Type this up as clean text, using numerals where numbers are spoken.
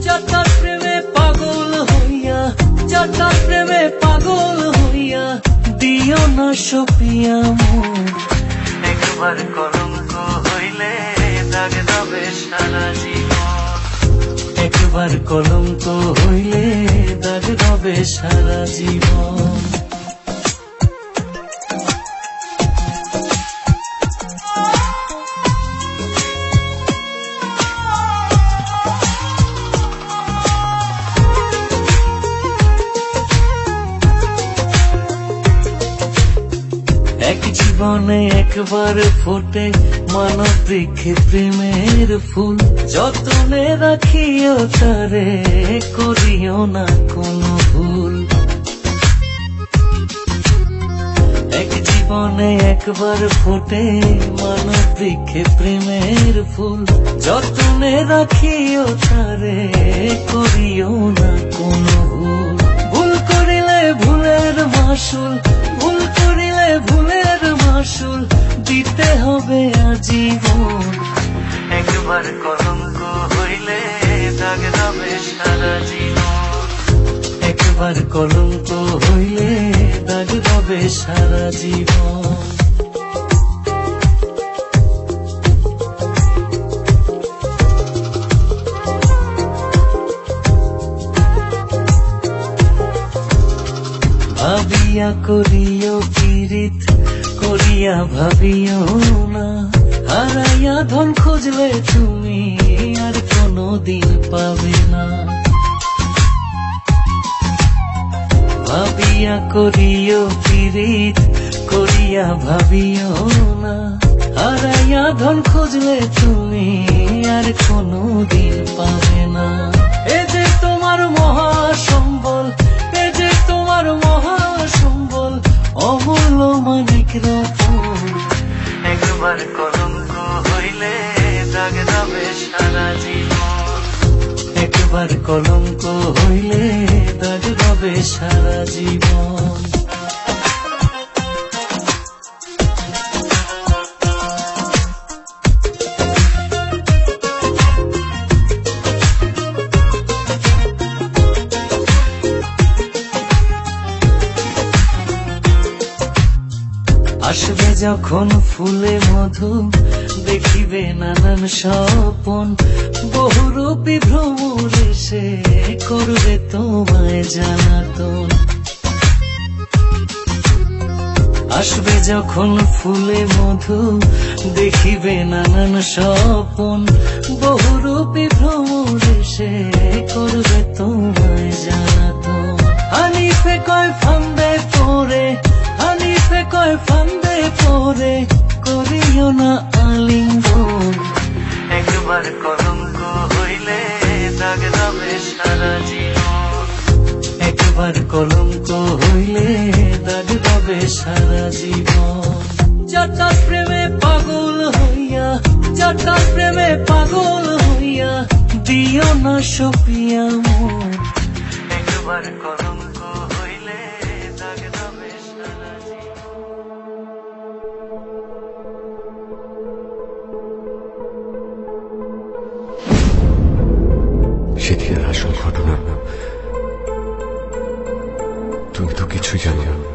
যাত্রার প্রেমে পাগল হইয়া দিও না সপিয়া মন। একবার কলঙ্ক হইলে দাগ দেবে সারা জীবন। একবার কলঙ্ক হইলে দাগ দেবে সারা জীবন। এক জীবনে একবার ফোটে মানব বৃক্ষে প্রেমের ফুল, যতনে রাখিও তারে করিও না কোনো ভুল। এক জীবনে একবার ফোটে মানব বৃক্ষে প্রেমের ফুল, যতনে রাখিও তারে করিও না কোনো ভুল। ভুল করিলে ভুলের মাসুল, ভুল করিলে ভুলের মাসুল দিতে হবে আজীবন। একবার কলঙ্ক হইলে দাগ দেবে সারা জীবন। একবার কলঙ্ক হইলে দাগ দেবে সারা জীবন। ভাবিয়া করিও পীড়িত করিয়া ভাবিও না, হারাইয়া ধন খুঁজলে তুমি আর কোনো দিন পাবে না। ভাবিয়া করিও পীড়িত করিয়া ভাবিও না, হারাইয়া ধন খুঁজলে তুমি আর কোনো দিন পাবে না। এ যে তোমার মহাসম্বল, এ যে তোমার মহাসম্বল, অমূল্য মানিক রতন। একবার কলঙ্ক হইলে দাগ দেবে সারা জীবন। একবার কলঙ্ক হইলে দাগ দেবে সারা জীবন। আসবে যখন ফুলে মধু দেখিবে নানান স্বপন, বহুরূপী ভ্রমর এসে করবে তোমায় জ্বালাতন। আসবে যখন ফুলে মধু দেখিবে নানান স্বপন, বহুরূপী ভ্রমর এসে করবে তোমায় জ্বালাতন। হানিফে কয় ফান্দে পড়ে, হানিফে কয় ফান্দে পড়ে করিও না আলিঙ্গন। একবার কলঙ্ক হইলে দাগ দেবে সারা জীবন। একবার কলঙ্ক হইলে দাগ দেবে সারা জীবন। যাত্রার প্রেমে পাগল হইয়া, যাত্রার প্রেমে পাগল হইয়া দিও না সপিয়া মন। একবার কলঙ্ক হইলে দাগ দেবে সারা জীবন। সেদিনের আসল ঘটনা তুমি তো কিছুই জানো না।